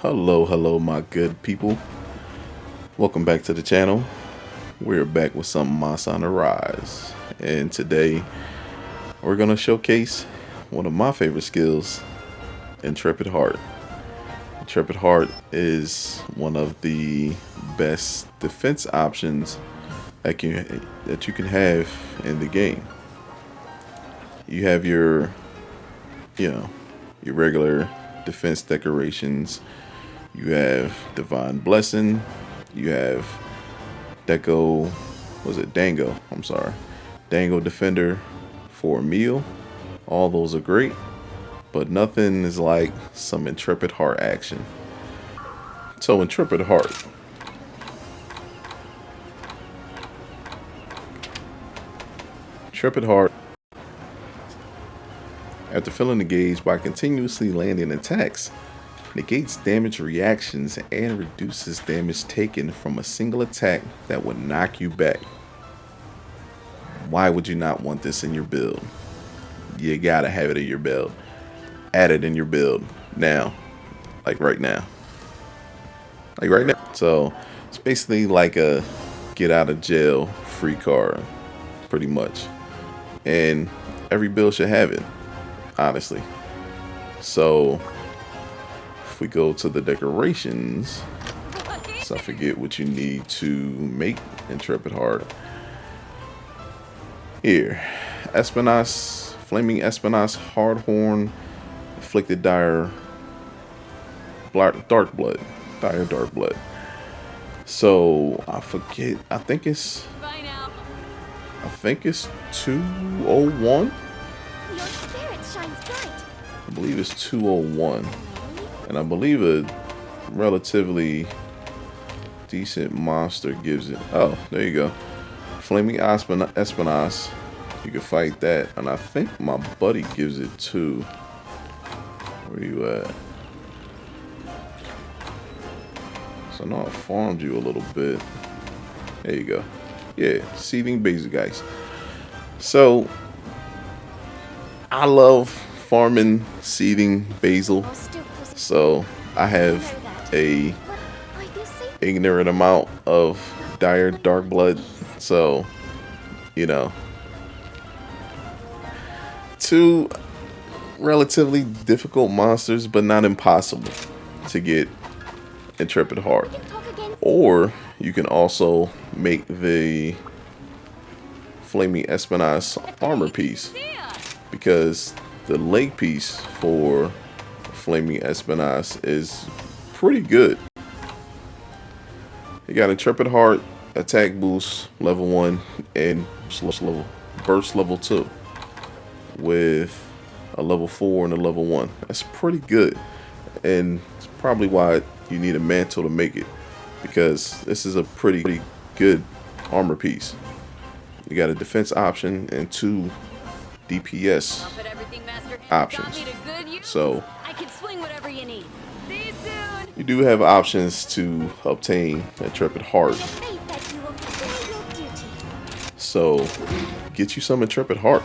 Hello, my good people. Welcome back to the channel. We're back with some Moss on the Rise. And today, we're going to showcase one of my favorite skills, Intrepid Heart. Intrepid Heart is one of the best defense options that you can have in the game. You have your regular defense decorations. You have Divine Blessing. You have Dango Defender for a meal. All those are great, but nothing is like some Intrepid Heart action. So Intrepid Heart. Intrepid Heart, after filling the gauge by continuously landing attacks, negates damage reactions and reduces damage taken from a single attack that would knock you back. Why would you not want this in your build? You gotta have it in your build. Add it in your build now. Like right now. So it's basically like a get out of jail free card, pretty much. And every build should have it, honestly. So if we go to the decorations, so I forget what you need to make Intrepid Heart. Here, Espinasse, Flaming Espinasse, Hardhorn, Afflicted Dire Dark Blood. So I forget. I think it's 201. Your spirit shines bright. I believe it's 201. And I believe a relatively decent monster gives it. Oh, there you go. Flaming Espinasse. You can fight that. And I think my buddy gives it too. Where you at? So I know I farmed you a little bit. There you go. Yeah, Seething Basil guys. So I love farming Seething Basil. So I have a ignorant amount of dire dark blood. So, two relatively difficult monsters, but not impossible to get Intrepid Heart. Or you can also make the Flaming Espinasse armor piece, because the leg piece for Flaming Espinasse is pretty good. You got Intrepid Heart, attack boost level 1, and burst level 2 with a level 4 and a level 1. That's pretty good, and it's probably why you need a mantle to make it, because this is a pretty good armor piece. You got a defense option and 2 DPS options. So you do have options to obtain Intrepid Heart. So get you some Intrepid Heart.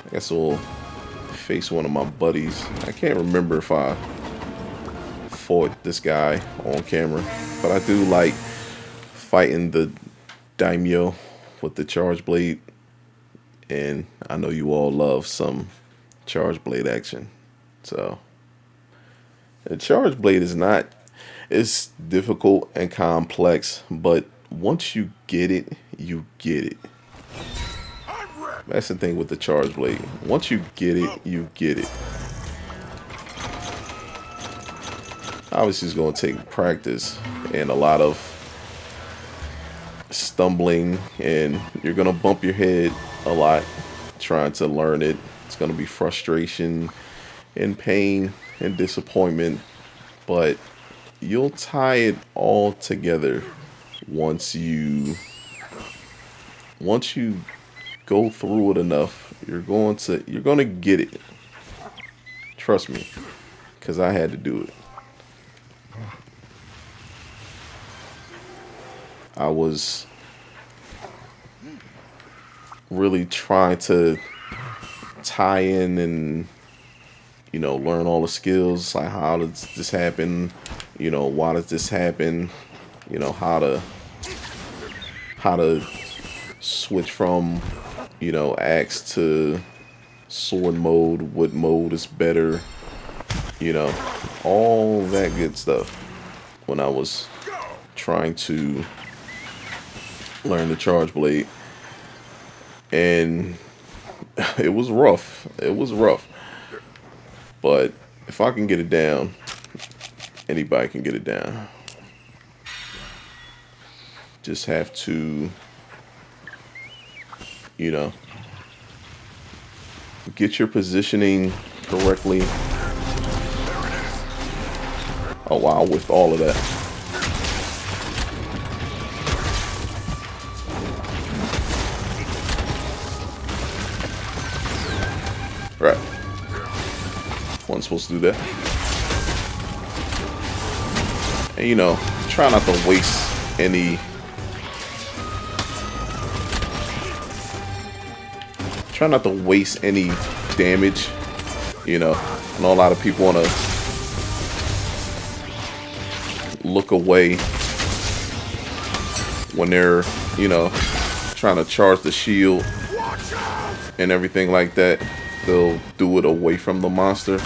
I guess we'll face one of my buddies. I can't remember if I fought this guy on camera, but I do like fighting the daimyo with the charge blade, and I know you all love some charge blade action. So the charge blade it's difficult and complex, but once you get it, you get it. That's the thing with the charge blade. Once you get it, you get it. Obviously, it's going to take practice and a lot of stumbling, and you're going to bump your head a lot trying to learn it. It's going to be frustration and pain and disappointment, but you'll tie it all together once you go through it enough. You're going to get it. Trust me, because I had to do it. I was really trying to tie in and, you know, learn all the skills. Like, how does this happen? You know, why does this happen? You know, how to switch from, you know, axe to sword mode. What mode is better? You know, all that good stuff. When I was trying to learn the charge blade, and it was rough. It was rough. But if I can get it down, anybody can get it down. Just have to, you know, get your positioning correctly. Oh wow, with all of that. Right. Wasn't supposed to do that. And you know, try not to waste any. Try not to waste any damage. You know, I know a lot of people want to look away when they're, you know, trying to charge the shield and everything like that. They'll do it away from the monster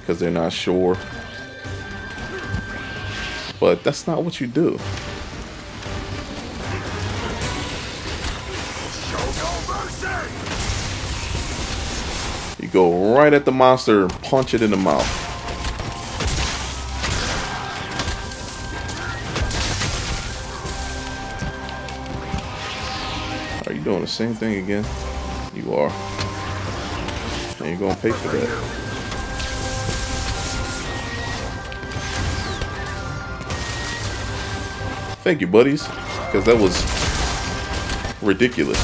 because they're not sure. But that's not what you do. You go right at the monster and punch it in the mouth. Are you doing the same thing again? You are. And you're gonna pay for that. Thank you, buddies, because that was ridiculous.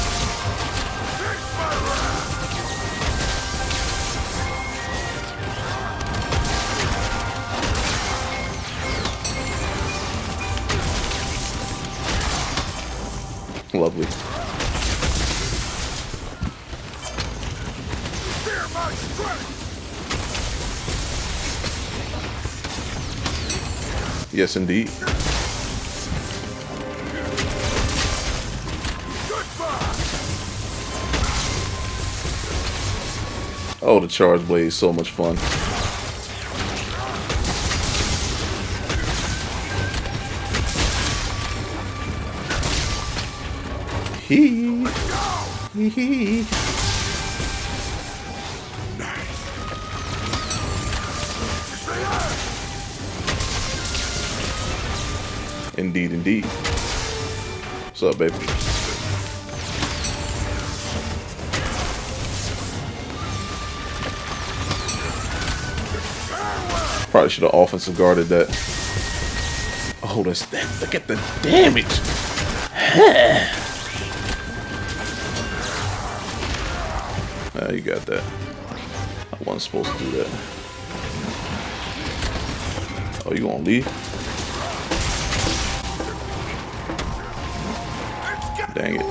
Lovely. Yes, indeed. Oh, the charge blade is so much fun. Hee. Indeed, indeed. What's up, baby? Probably should have offensive guarded that. Oh, that's that. Look at the damage. You got that. I wasn't supposed to do that. Oh, you gonna leave? Dang it.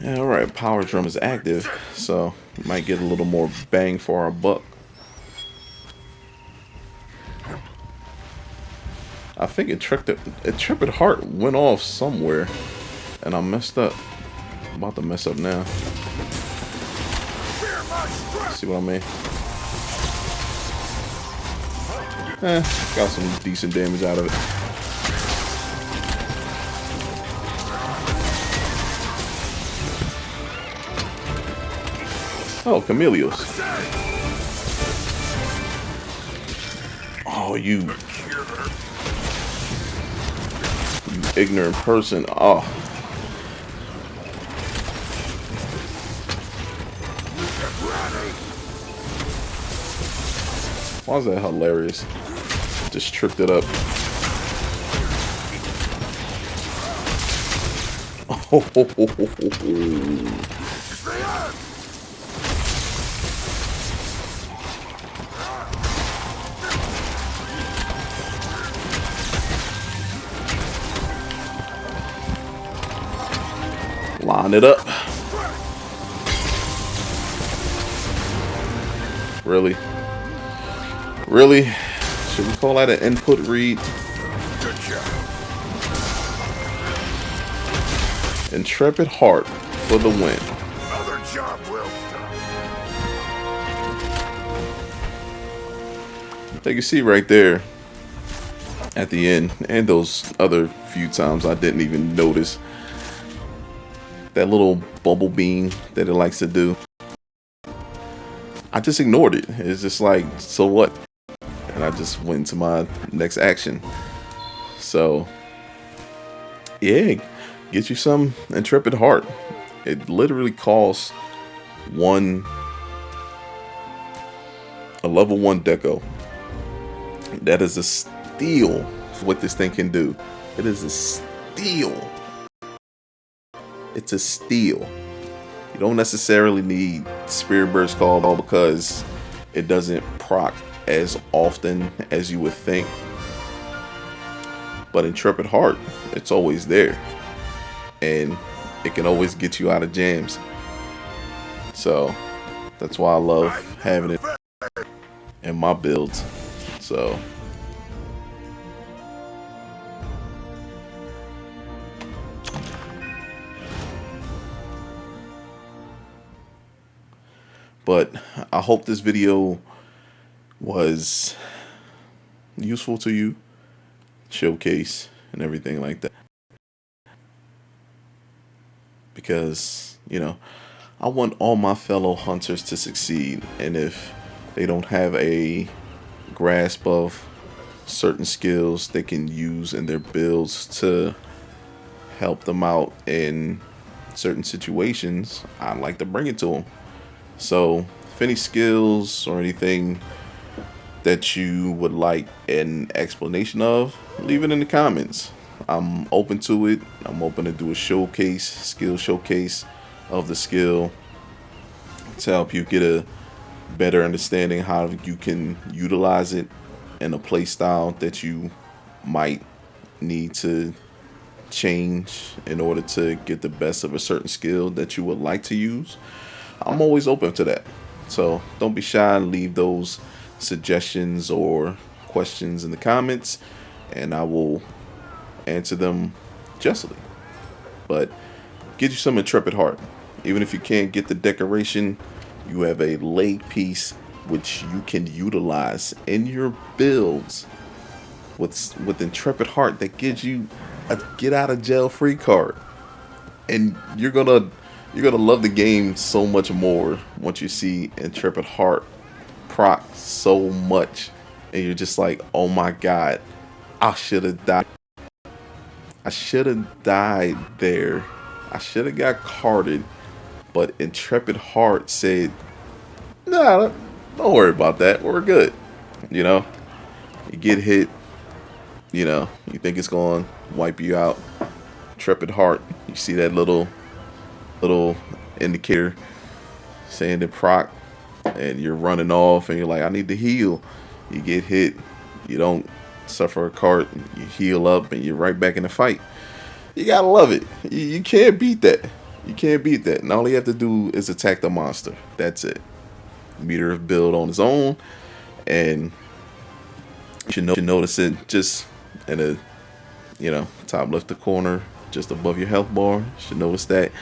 Yeah, alright, power drum is active, so might get a little more bang for our buck. I think Intrepid Heart went off somewhere, and I messed up. I'm about to mess up now. See what I mean? Got some decent damage out of it. Oh, Chameleos. Oh, you ignorant person. Oh. Why is that hilarious? Just tripped it up. Line it up. Really? Really? Should we call that an input read? Good job. Intrepid Heart for the win. Another job well done. So you can see right there at the end, and those other few times I didn't even notice that little bubble beam that it likes to do. I just ignored it. It's just like, so what? And I just went to my next action. So yeah, get you some Intrepid Heart. It literally costs a level 1 deco. That is a steal for what this thing can do. It is a steal. It's a steal. You don't necessarily need Spirit Burst Call because it doesn't proc as often as you would think. But Intrepid Heart, it's always there. And it can always get you out of jams. So that's why I love having it in my builds. So but I hope this video was useful to you, showcase and everything like that, because you know I want all my fellow hunters to succeed, and if they don't have a grasp of certain skills they can use in their builds to help them out in certain situations, I'd like to bring it to them. So if any skills or anything that you would like an explanation of, leave it in the comments. I'm open to it. I'm open to do a skill showcase of the skill to help you get a better understanding how you can utilize it in a play style that you might need to change in order to get the best of a certain skill that you would like to use. I'm always open to that. So don't be shy and leave those suggestions or questions in the comments, and I will answer them justly. But get you some Intrepid Heart. Even if you can't get the decoration, you have a leg piece which you can utilize in your builds with Intrepid Heart that gives you a get out of jail free card, and you're gonna love the game so much more once you see Intrepid Heart proc so much, and you're just like, oh my god, I should have died. I should have died there. I should have got carded, but Intrepid Heart said, nah, don't worry about that. We're good. You know, you get hit, you know, you think it's going to wipe you out. Intrepid Heart, you see that little indicator saying the proc, and you're running off and you're like, I need to heal. You get hit, you don't suffer a card, you heal up, and you're right back in the fight. You gotta love it. You can't beat that. You can't beat that. And all you have to do is attack the monster. That's it. Meter of build on its own, and you should notice it just in a, you know, top left corner, just above your health bar. You should notice that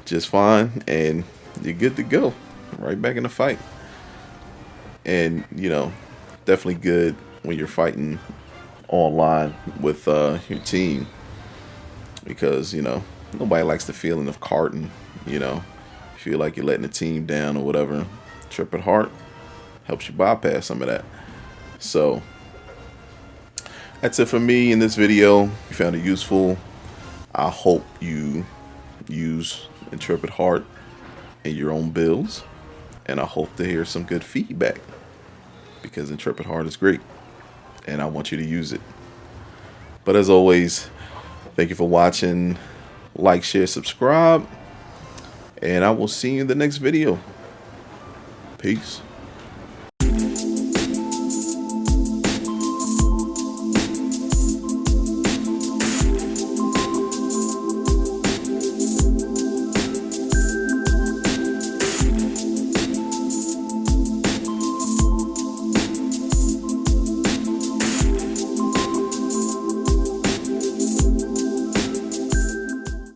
just fine, and you're good to go. Right back in the fight. And you know, definitely good when you're fighting online with your team, because you know nobody likes the feeling of carting. You know, feel like you're letting the team down or whatever. Intrepid Heart helps you bypass some of that. So that's it for me in this video. If you found it useful, I hope you use Intrepid Heart in your own builds, and I hope to hear some good feedback, because Intrepid Heart is great and I want you to use it. But as always, thank you for watching. Like, share, subscribe, and I will see you in the next video. Peace.